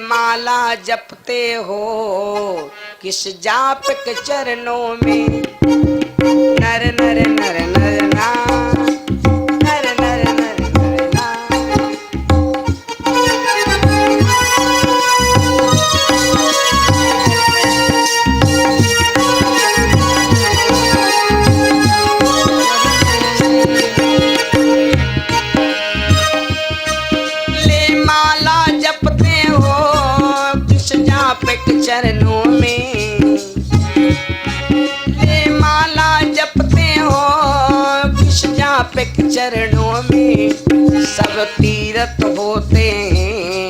माला जपते हो किस जाप के चरणों में, नर नर नर नर ना, नर नर नर नर ना। ले माला जपते हो किस जाप के चरणों में, ले माला जपते हो किस जाप के चरणों में, सब तीरथ होते हैं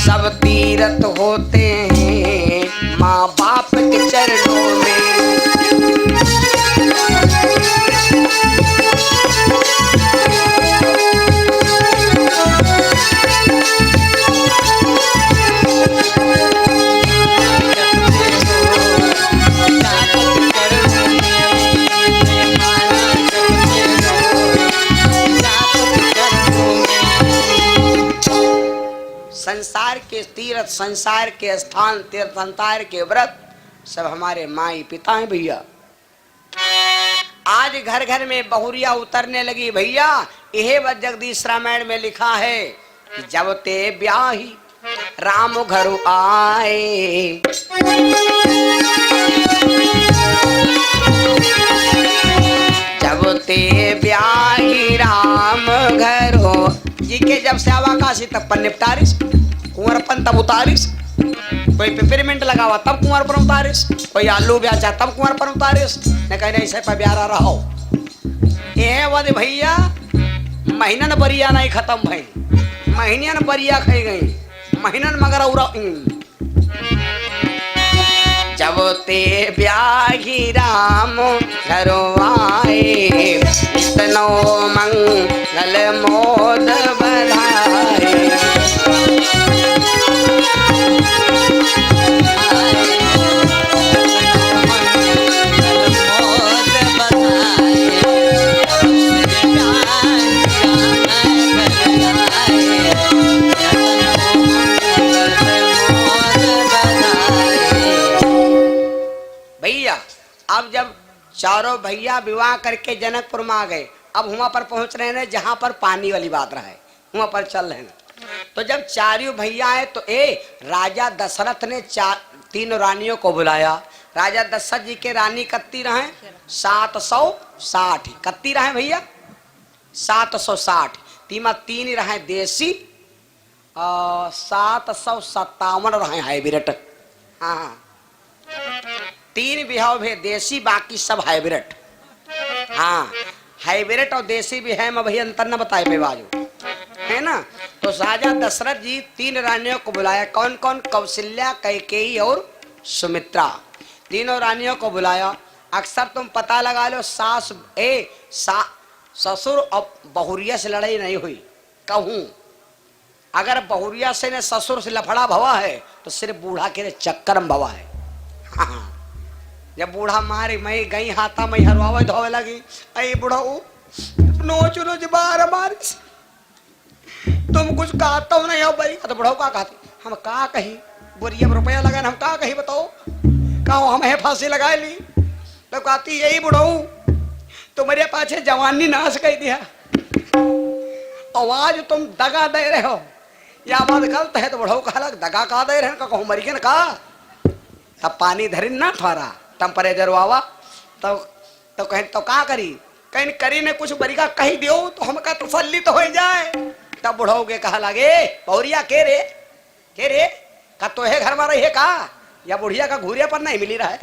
सब तीरथ होते हैं माँ बाप के चरणों में। संसार के तीर्थ, संसार के स्थान, तीर्थ संसार के व्रत सब हमारे माई पिता हैं भैया। आज घर घर में बहुरिया उतरने लगी भैया। यह बात जगदीश रामायण में लिखा है कि जब ते ब्याही राम घर आए, जब ते ब्याही राम घर हो जी के जब से आवाकाशी तब पर निपटारिस, कुंवरपन तब उतारिस, कोई पेपरमेंट लगावा तब कुंवरपन उतारिस, कोई आलू बेचा तब कुंवरपन उतारिस, न कहीं ऐसे पर ब्यारा रहो। ये वद भैया महीनन बरिया नहीं खत्म भई, महीनन बरिया खाई गई, महीनन मगर उरा। जब ते ब्याही राम घरो आए, इतनो मंगल मोद बधाए। भैया अब जब चारों भैया विवाह करके जनकपुर में आ गए, अब वहां पर पहुंच रहे हैं जहां पर पानी वाली बात रहा है, वहां पर चल रहे हैं। तो जब चारों भैया आए तो राजा दशरथ ने तीन रानियों को बुलाया। राजा दशरथ जी के रानी कत्ती रहे 760, कत्ती रहे भैया 760, तीमा तीन रहे देसी, 757 रहे हाइब्रिड। हाँ, तीन बिहाव भी देसी, बाकी सब हाइब्रिड। हाँ, हाइब्रिड और देसी भी है, मैं भैया अंतर न बताए पे बाजू है ना। तो राजा दशरथ जी तीन रानियों को बुलाया। कौन कौन? कौशल्या, कैकेयी और सुमित्रा, तीनों रानियों को बुलाया। अक्सर तुम पता लगा लो ससुर और बहुरिया से लड़ाई नहीं हुई। कहूं अगर बहुरिया से ने ससुर से लफड़ा भवा है तो सिर्फ बूढ़ा के चक्कर में भवा है। हाँ, जब बूढ़ा मारे मैं गई हाथा मैं हरवावे धोवे लगी, अरे बूढ़ा नोच नोच बार मारे, तुम कुछ कहता हो नहीं हो भाई। तो बुढ़ाऊ का कहते, हम का कही बोरिया में रुपया लगा, हम का कही बताओ, कहो हम है फांसी लगा ली। तो कहती यही बुढ़ाऊ तो मेरे पाछे जवानी नाश कर दिया, आवाज तुम दगा दे रहे हो, या बात गलत है। तो बुढ़ाऊ कहा दगा का दे रहे कहो मरी के का, तब पानी धरी ना थारा टेम्परेचर वावा। तो कहीं तो का करी, कहीं करी ने कुछ बरिका कही दियो तो हमका तसल्ली तो हो जाए। तब बुढ़ाऊ के कहा लगे बहुरिया के रे का तो है घर में रही है का, या बुढ़िया का घूरिया पर नहीं मिली रहा है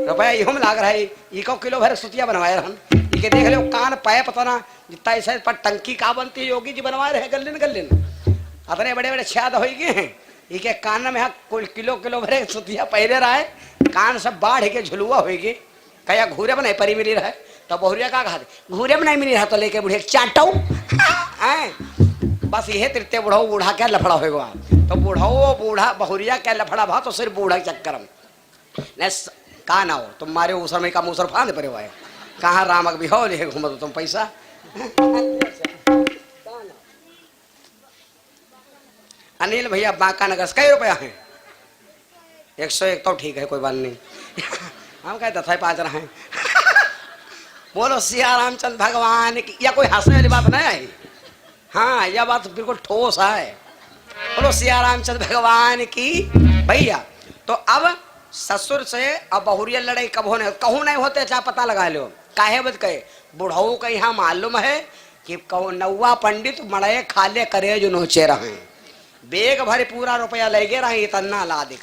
रुपया इहो में लाग रहा है। इको किलो भर सुतिया बनवाए रहन, इके देख लो कान पाए पता ना जितना ऐसे पर टंकी का बनती है, योगी जी बनवाए रहे गल्लिन गल्लिन, अपने बड़े बड़े छाद हो गए हैं। इके कान में कुल किलो भरे सुतिया पहले रहा है, कान सब बाढ़ के झुलुआ हो गए, कया घूरे में नहीं परी मिली रहा है। तो बहुरिया का कहा घूरे में नहीं मिली रहा तो लेके बुढ़े चाटऊ बस यह तृतीय बुढ़ाऊ बूढ़ा क्या लफड़ा होगा। तो बुढ़ाऊ बूढ़ा बहुरिया क्या लफड़ा भा तो सिर्फ बूढ़ा चक्कर में कहा ना हो तुम मारे उसर में का मुसर फांद परे हुआ है, कहाँ रामक भी हो ले घूम तुम पैसा अनिल भैया बांका नगर से कई रुपया है? 101 तो ठीक है, कोई बात नहीं। हम कहते थे 5 रहे हैं। बोलो सिया रामचंद्र भगवान की। या कोई हंसने वाली बात नहीं आई? हाँ, यह बात बिल्कुल ठोस है। बोलो सिया रामचंद्र भगवान की। भैया तो अब ससुर से अब बहुरिया लड़ाई कब होने कहूँ नहीं होते, चाहे पता लगा लो काहे बद कहे। बुढ़ऊ का यहाँ मालूम है कि नौवा पंडित मड़े खाले करे जो नोचे रहे, बेग भरे पूरा रुपया ले गे रहे, इतना ला दिख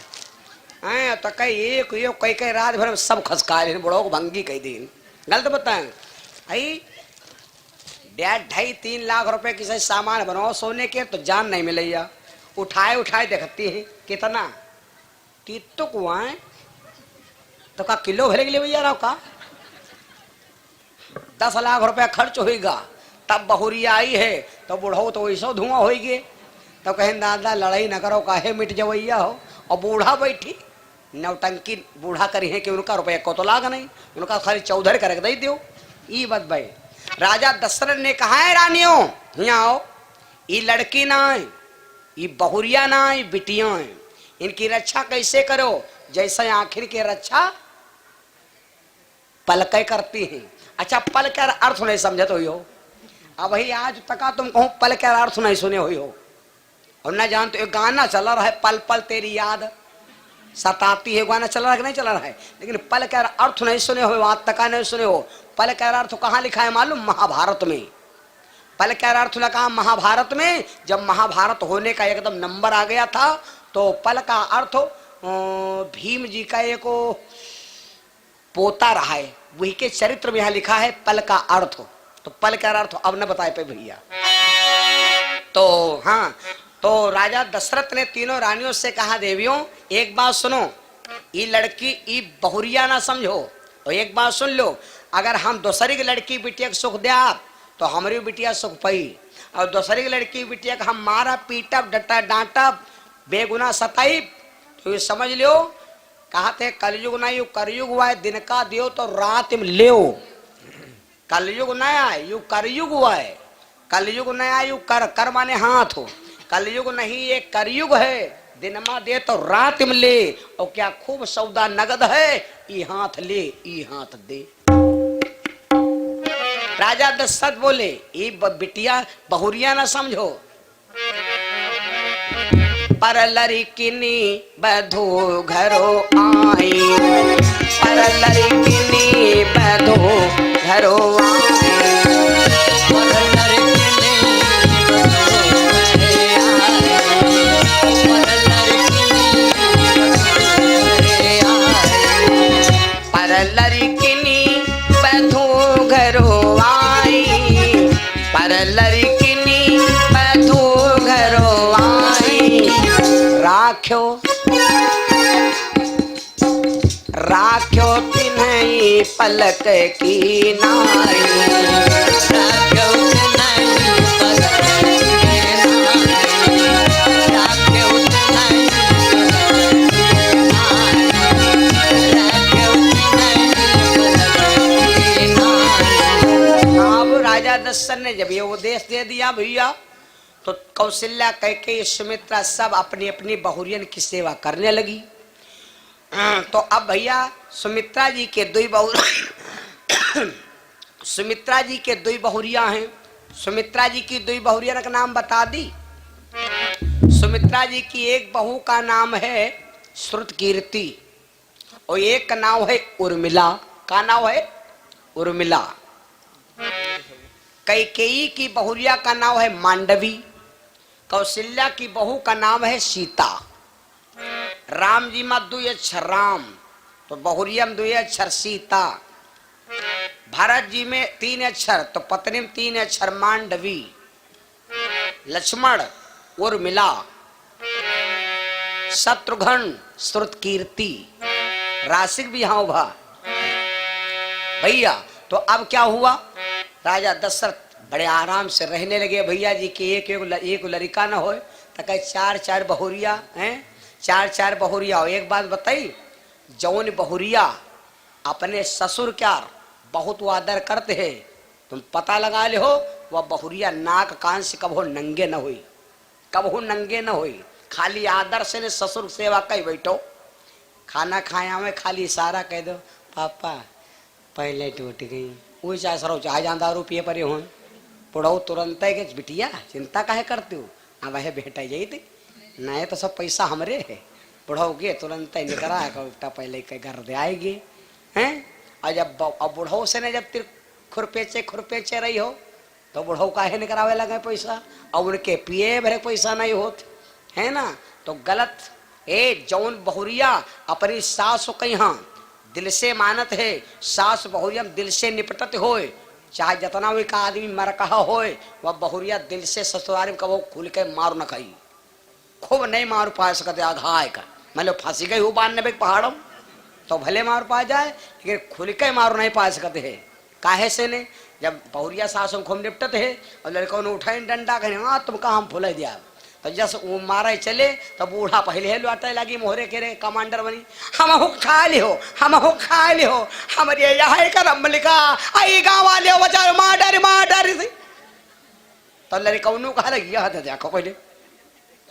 तो कई एक कई रात भर सब खसका बुढ़ऊ को भंगी कई दिन। गलत बताए आई 2.5-3 लाख रुपए किसी सामान बनाओ सोने के तो जान नहीं मिलैया। उठाए उठाए देखती है कितना कितु कुआ है तो का किलो भरे के लिए भैया रहो का 10 लाख रुपया खर्च होगा। तब बहुरिया आई है तो बुढ़ो तो वैसो धुआं हो गए। तो कहें दादा लड़ाई न करो काहे मिट जवैया हो। और बूढ़ा बैठी नौटंकी बूढ़ा करी है कि उनका रुपया को तो लाग नहीं, उनका खाली चौधरी करके दे दो। ई बात भाई राजा दशरथ ने कहा है रानियों यहाँ आओ, ये लड़की ना है, ये बहुरिया ना है, बिटियां हैं, इनकी रक्षा कैसे करो जैसे आखिर की रक्षा पलके करती हैं। अच्छा पल का अर्थ नहीं समझे तो हो। अब भाई आज तक तुम कहूँ पल का अर्थ नहीं सुने हुई हो और न जानते। एक गाना चला रहा है पल पल तेरी याद सताती है, गाना चल रहा है कि नहीं चल रहा है, लेकिन पल का अर्थ नहीं सुने हो, आज तक नहीं सुने हो। पल का अर्थ कहाँ लिखा है मालूम? महाभारत में। पल का अर्थ लगा महाभारत में। जब महाभारत होने का एकदम नंबर आ गया था तो पल का अर्थ भीम जी का एक पोता रहा है, वही के चरित्र में यहाँ लिखा है पल का अर्थ। तो पल का अर्थ अब न बताए पे भैया। तो हाँ, तो राजा दशरथ ने तीनों रानियों से कहा देवियों एक बात सुनो, ये लड़की ये बहुरिया ना समझो, और एक बात सुन लो, अगर हम दूसरी की लड़की बिटिया को सुख दिया तो हमारी बिटिया सुख पाई, और दूसरी की लड़की बिटिया को हम मारा पीटब डटा डांटब बेगुना सताई तो ये समझ लो कहा थे कलयुग ना यू करयुग हुआ है, दिन का दियो तो रात में ले। कलयुग नया यू करयुग हुआ है, कलयुग नया यू कर माने हाथ हो, कलयुग नहीं ये करयुग है, दिन मा दे तो रात में ले। और क्या खूब सौदा नगद है, ई हाथ ले ई हाथ दे। राजा दशरथ बोले ये बिटिया बहुरिया ना समझो, पर लड़किनी बधो घरो आई, पर लड़किनी बधो घरो आई, पर लड़किनी बधो घरो आई, पर लड़किनी बधो घरो आई, राख्यो राख्यो तिन्हई पलक की नाई, राख्यो तिन्हई पलक की नाई, राख्यो तिन्हई राजा दशरथ ने जब ये उपदेश दे दिया भैया तो कौशल्या कैकेयी सुमित्रा सब अपनी अपनी बहुरियन की सेवा करने लगी। तो अब भैया सुमित्रा जी के सुमित्रा जी के 2 बहुरिया हैं। सुमित्रा जी की 2 बहुरिया का नाम बता दी। सुमित्रा जी की एक बहू का नाम है श्रुतकीर्ति और एक का नाम है उर्मिला। का नाम है उर्मिला। कैकेयी की बहुरिया का नाम है मांडवी। कौशल्या की बहू का नाम है सीता। राम जी में 2 अक्षर राम तो बहुरिया में 2 अक्षर सीता। भरत जी में 3 अक्षर तो पत्नी में 3 अक्षर मांडवी। लक्ष्मण उर्मिला, शत्रुघ्न श्रुतकीर्ति, राशिक भी यहाँ उभा भैया। तो अब क्या हुआ, राजा दशरथ बड़े आराम से रहने लगे भैया जी की एक लड़का ना हो तो कहे 4-4 बहुरिया हैं, 4-4 बहुरिया हो। एक बात बताई, जौन बहुरिया अपने ससुर क्या बहुत वो आदर करते हैं, तुम पता लगा ले हो वह बहुरिया नाक कान से कबो नंगे न हुई, कबो नंगे न हुई। खाली आदर से ने ससुर सेवा कई बैठो, खाना खाया में खाली इशारा कह दो पापा पहले टूट गई, वो चाहे सरो चाहे जानदा रुपये पर हो पढ़ो तुरंत है कि बिटिया चिंता काहे करती हो, अब वह बेटा यही थी नहीं तो सब पैसा हमरे है, बुढ़ोगे तुरंत ही निकरा उल्टा पहले के घर दे आएगी हैं। और जब बुढ़ो से ने जब तिर खुरपेचे रही हो तो बुढ़ो काहे निकरावे लगे पैसा, और उनके पिए भरे पैसा नहीं होते है ना। तो गलत ए जौन बहुरिया अपनी सास को यहाँ दिल से मानत है, सास बहुरिया दिल से निपटत होए, चाहे जितना भी का आदमी मर कहा होए वह बहुरिया दिल से ससुराल में कबो खुल के मार न खाई, खूब नहीं मार पा सकते आघाय का मतलब फांसी गई हो बांधने पे पहाड़ों तो भले मार पा जाए लेकिन खुल के मार नहीं पा सकते है। काहे से ने जब बहुरिया सासों खूब निपटत है और लड़कों ने उठाई डंडा कहे हाँ तुम कहा हम फुला दिया, तो जस वो मारे चले तब बूढ़ा पहले लौटे लगी मोहरे के रे कमांडर बनी, हम हो खा लियो हमारे यहाँ का रमलिका आई गाँव वाले हो बचा मार से तो लड़कों ने कहा लगी यह देखो पहले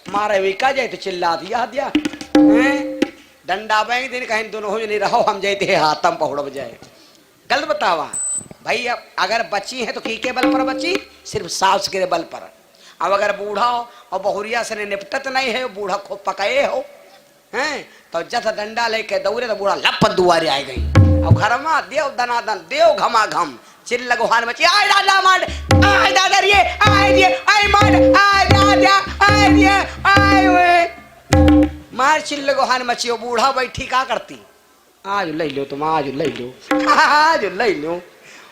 मारे वे का जाए तो चिल्ला दिया डंडा बैंक दिन कहीं दोनों हो नहीं रहो हम जाते हैं हाथम पहुड़ बजाए। गलत बतावा भाई, अब अगर बच्ची है तो की के बल पर बच्ची सिर्फ सास के बल पर, अब अगर बूढ़ा हो और बहुरिया से निपटत नहीं है बूढ़ा खूब पकाए हो हैं तो जथ डंडा लेके दौड़े तो बूढ़ा लपत दुआरे आ गई, अब घर में देव दनादन देव घमा घम चिल्ल गुहान मची आय दादा मार आय दादा रे आय मार आय दादा आय वे मार चिल्ल गुहान मची, वो बूढ़ा बैठी का करती आज ले लो तुम आज ले लो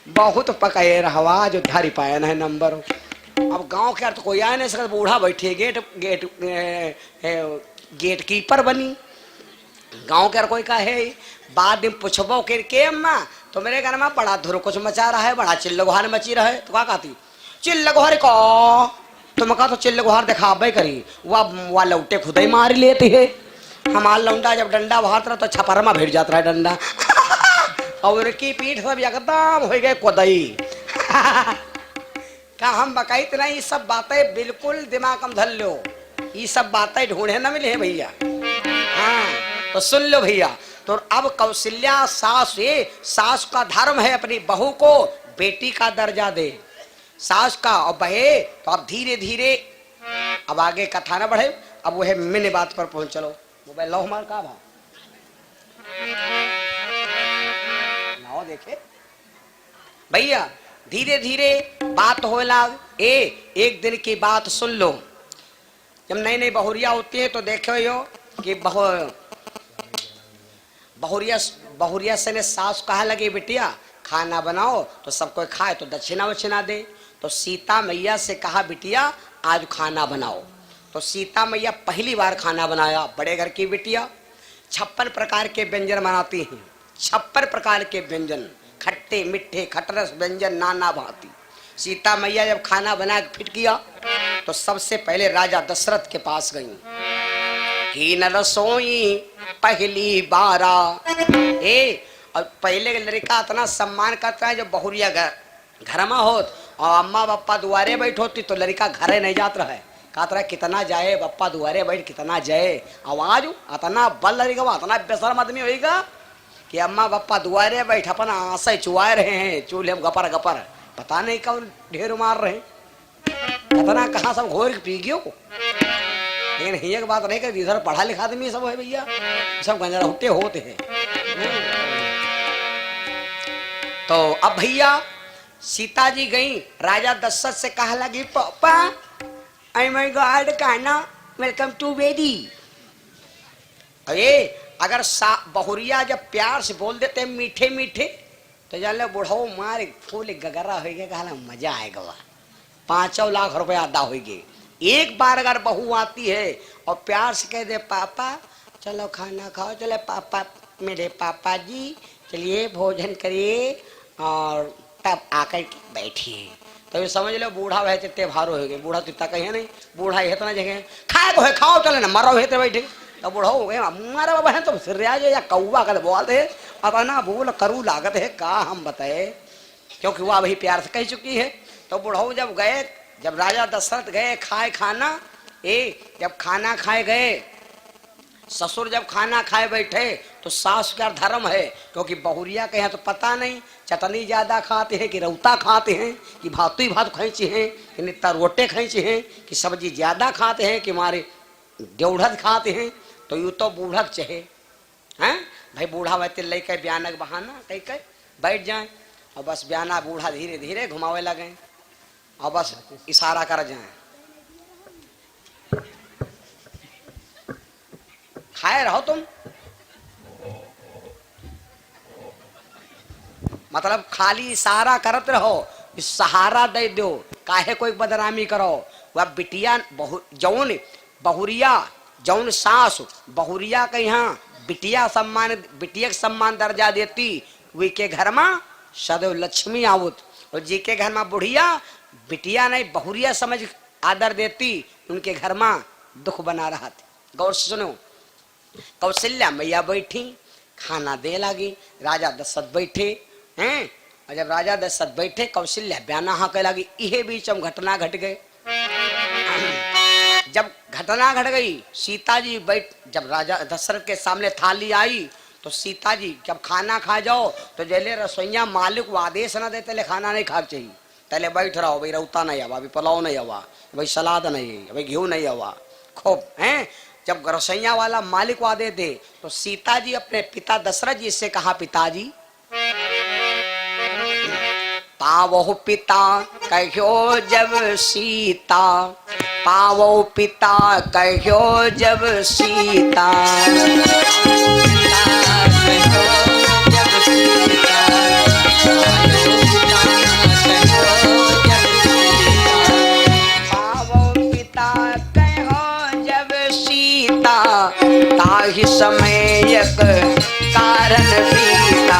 बहुत पकाए रहा जो धारी पाया ना नंबर। अब गांव के तो कोई आ नहीं सकता, बूढ़ा बैठे गेट कीपर बनी गांव के कोई का है बाद में पूछबो के अम्मा तो मेरे घर में बड़ा धुर कुछ मचा रहा है, बड़ा चिल्ल गुहार मची रहे तो क्या कहती चिल्ल गुहार को तुम कहा तो चिल्ल गुहार दिखा करी वह लौटे खुद ही मार लेती है। हमारा लौंडा जब डंडा बहात रहा तो छपर में भिड़ जाता है डंडा और उनकी पीठ सब एकदम हो गए कोदई का हम बकाइत नहीं, ये सब बातें बिल्कुल दिमाग में धल लो, ये सब बातें ढूंढे न मिले भैया। हाँ तो सुन लो भैया, तो अब कौशल्या सास का धर्म है अपनी बहू को बेटी का दर्जा दे, सास का और बहे तो अब धीरे धीरे अब आगे कथा न बढ़े, अब वह मैंने बात पर पहुंच चलो मोबाइल लो हमार का भा नाओ देखे भैया धीरे धीरे बात हो लाग। एक दिन की बात सुन लो, जब नई नई बहुरिया होती है तो देखो यो कि बहुरिया से ने सास कहा लगी बिटिया खाना बनाओ तो सबको खाए तो दक्षिणा वक्षिणा दे, तो सीता मैया से कहा बिटिया आज खाना बनाओ, तो सीता मैया पहली बार खाना बनाया। बड़े घर की बिटिया 56 प्रकार के व्यंजन बनाती हैं, 56 प्रकार के व्यंजन खट्टे मीठे खटरस व्यंजन नाना भांति। सीता मैया जब खाना बना के फिट किया तो सबसे पहले राजा दशरथ के पास गई कि न रसोई पहली बारा और पहले लड़का इतना सम्मान करता है जो बहुरिया घर में हो और अम्मा पापा दुआरे बैठ होती तो लड़का घरे नहीं जात रहा है, कहता रहा कितना जाए पप्पा दुआरे बैठ कितना जाए, आवाज इतना बल लगेगा इतना बेशर्म आदमी होगा कि अम्मा पापा दुआरे बैठ अपना आंसे चुआ रहे हैं चूल्हे में गपर गपर, पता नहीं कौन ढेर मार रहे कितना कहाँ सब घोर पी गयो। लेकिन ये एक बात नहीं कर इधर पढ़ा लिखा आदमी सब है भैया, सब गंजरहुट्टे होते हैं। तो अब भैया सीता जी गई राजा दशरथ से कहा लगी पापा आई my god Kanha welcome to बेडी। अरे अगर बहुरिया जब प्यार से बोल देते मीठे मीठे तो जान बुढ़ाओ मारे फूल गगरा हो गया, कहला मजा आएगा 5 लाख रुपया अदा होगी। एक बार अगर बहू आती है और प्यार से कह दे पापा चलो खाना खाओ, चले पापा मेरे पापा जी चलिए भोजन करिए और तब आकर के बैठिए, तो ये समझ लो बूढ़ा वह चित्ते भारो हो गए। बूढ़ा तिता कहे नहीं, बूढ़ा इतना जगह खाए को है खाओ चले ना मरो हेते बैठे, तो बूढ़ा हो गए हमारा बाबा है तो सिर या कौवा कर बोलते है अपना भूल करू लागत है का हम बताए, क्योंकि वह वही प्यार से कह चुकी है। तो बूढ़ा जब गए जब राजा दशरथ गए खाए खाना जब खाना खाए गए, ससुर जब खाना खाए बैठे तो सास का धर्म है, क्योंकि बहुरिया के यहाँ तो पता नहीं चटनी ज्यादा खाते हैं कि रौता खाते हैं कि भातु ही भात खींचे हैं कि नित्ता रोटे खींचे हैं कि सब्जी ज्यादा खाते हैं कि हमारे डेढ़ खाते हैं। तो यूँ तो बूढ़क चहे हैं भाई, बूढ़ा वैसे ले के बयानक बहाना कहीं कहीं बैठ जाए और बस बयाना बूढ़ा धीरे धीरे घुमावे लगे और बस इशारा कर जाए, खाए रहो तुम, मतलब खाली इशारा करत रहो, सहारा दे दो, काहे कोई बदनामी करो। वह बिटिया जौन बहुरिया जौन सास बहुरिया के यहाँ बिटिया के सम्मान दर्जा देती, वे के घर में सदैव लक्ष्मी आवत, और जी के घर में बुढ़िया बिटिया नहीं बहुरिया समझ आदर देती, उनके घर में दुख बना रहा था। गौर से सुनो, कौशल्या मैया बैठी खाना दे लगी, राजा दशरथ बैठे हैं, और जब राजा दशरथ बैठे कौशल्या बयाना हाँके लगी। इहे बीच हम घटना घट गए। जब घटना घट गई, सीता जी जब राजा दशरथ के सामने थाली आई तो सीता जी जब खाना खा जाओ तो जैसे रसोईया मालिक वो आदेश न देते ले खाना नहीं खा चाहिए, पहले बैठ रहो भाई, रौता नहीं आवा, अभी पुलाव नहीं आवा, भाई सलाद नहीं, भाई घी नहीं आवा खूब हैं। जब रसोईया वाला मालिक को आदेश दे तो सीता जी अपने पिता दशरथ जी से कहा, पिताजी पावो पिता कहो जब सीता, पावो पिता कहो जब सीता, पावो पिता कहो जब सीता, ताहि समय एक कारण बीता,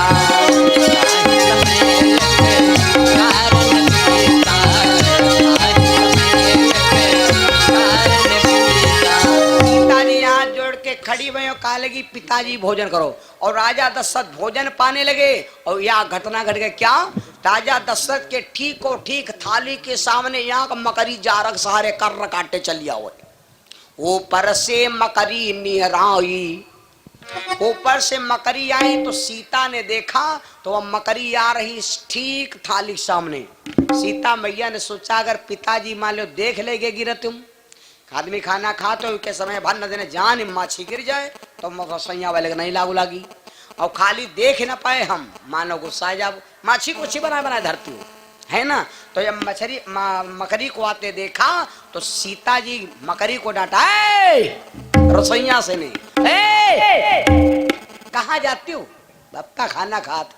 खड़ी भई कहा लगी पिताजी भोजन करो, और राजा दशरथ भोजन पाने लगे। और यह घटना घट गई क्या, राजा दशरथ के ठीक और ठीक थाली के सामने यहाँ का मकरी जारक सहारे कर्र काटे चली आओ, ऊपर से मकरी निहराई, ऊपर से मकरी आई तो सीता ने देखा तो वह मकरी आ रही ठीक थाली सामने। सीता मैया ने सोचा अगर पिताजी मान लो देख लेगे गिर तुम, आदमी खाना खाते हो के समय भर न देने जान माछी गिर जाए तो रसोईया वाले नहीं लागू लागी, और खाली देख न पाए हम मानो गुस्सा जाब, माछी कुछ बनाए बनाए धरती हो है ना। तो जब मकरी को आते देखा तो सीता जी मकरी को डांटा, रसोईया से नहीं, कहाँ जाती हो, सबका खाना खात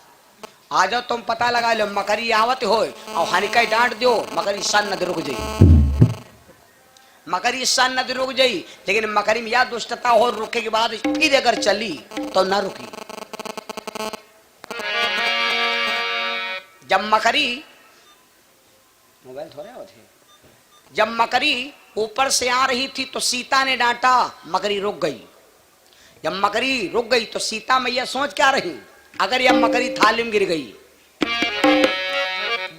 आ जाओ, तुम पता लगा लो मकरी आवत हो और हनिका डांट दो, मकरी सन न रुक जाई, मकरी सन न रुक जाई। लेकिन मकरी में यह दुष्टता हो, रुके के बाद फिर अगर चली तो न रुकी। जब मकरी मोबाइल थोड़े होते, जब मकरी ऊपर से आ रही थी तो सीता ने डांटा, मकरी रुक गई। जब मकरी रुक गई तो सीता मैया सोच क्या रही, अगर यह मकरी थाली में गिर गई,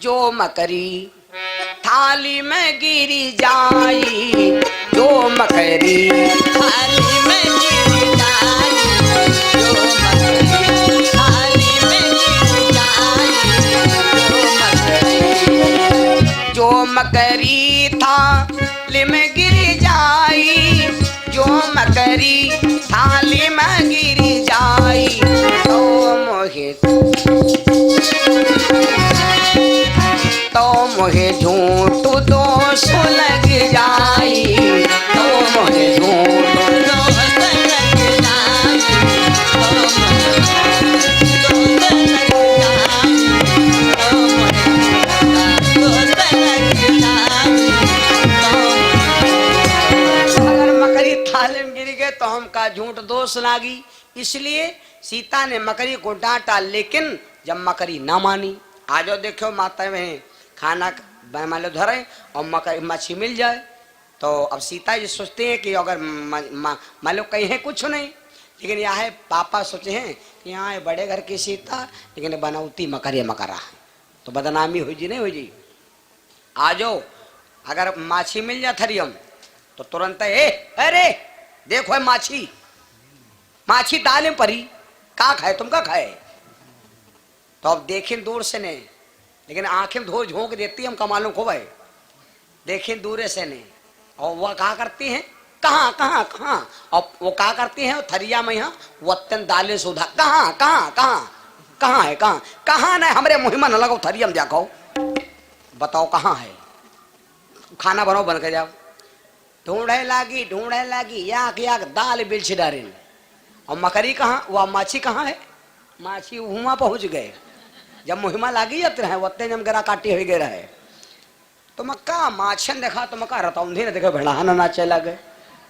जो मकरी थाली में गिरी जाई, जो मकरी थाली में गिरी जाई, जो मकरी थाली में गिरी जाई, जो मकरी थाली में गिरी जाई, जो मकरी थाली में गिरी जाई, तो मोहे झूठ दोष लग जाई, तो मोहे झूठ दोष लग जाई, अगर मकरी थाली में गिर गए तो हमका झूठ दोष लागी। इसलिए सीता ने मकरी को डांटा, लेकिन जब मकरी ना मानी, आज देखो माता में खाना मान लो धरे और मच्छी मिल जाए, तो अब सीता जी सोचते हैं कि अगर मान लो कहीं है कुछ नहीं, लेकिन यहाँ है पापा सोचे हैं कि यहाँ है बड़े घर की सीता, लेकिन बनावती मकरी मकरा, तो बदनामी हो जी नहीं हो जी। आ जाओ अगर माछी मिल जाए थरियम तो तुरंत अरे देखो है माछी, माछी दाल में परी, का खाए तुम का खाए। तो अब देखें दूर से नहीं, लेकिन आंखें धो झोंक देती हम, कमालूम को भाई देखें दूर से नहीं। और वह कहा करती हैं कहाँ कहाँ कहाँ, और वो कहा करती हैं थरिया में यहाँ वतन दालें सुधा, कहाँ कहाँ कहाँ कहाँ है, कहाँ कहाँ ना हमरे मुँह में न लगाओ, थरिया में देखो बताओ कहाँ है, खाना बनाओ बन के जाओ। ढूंढे लागी याक याक दाल बिल्छ डारिन। और मकरी कहाँ, वह माछी कहाँ है, माछी हुआ पहुंच गए। जब मुहिमा लागी जाते रहे वत्ते जम गरा काटी हुई गए रहे, तो मक्का माछन देखा तो मक्का रतौंधी ने देखा भेड़ा ना चला गए।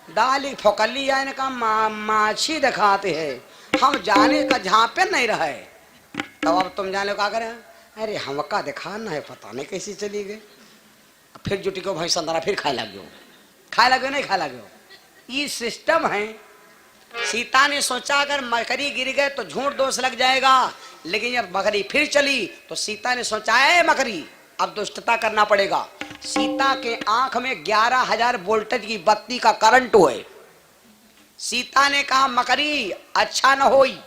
दाल फोकली आए ने कहा माछी दिखाते है, हम जाने का झांपे नहीं रहे। तब अब तुम जाने का करें, अरे हमका दिखाना है पता नहीं कैसी चली गई। फिर जुटी को भाई संतरा फिर खाए लगे, नहीं खाए लगे। ये सिस्टम है। सीता ने सोचा अगर मकरी गिर गए तो झूठ दोष लग जाएगा, लेकिन जब मकरी फिर चली तो सीता ने सोचा है मकरी अब दुष्टता करना पड़ेगा। सीता के आंख में 11,000 वोल्टेज की बत्ती का करंट हुए। सीता ने कहा मकरी अच्छा न होई,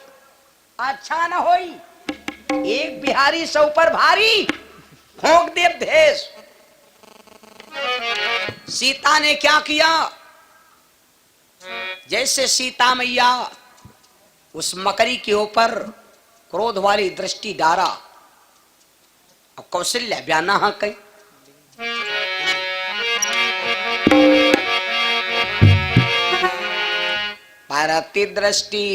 अच्छा न होई, एक बिहारी से ऊपर भारी, भोंक दे भेष। सीता ने क्या किया, जैसे सीता मैया उस मकरी के ऊपर क्रोध वाली दृष्टि डारा, अब कौशल्या बयाना हाँ कहीं परति दृष्टि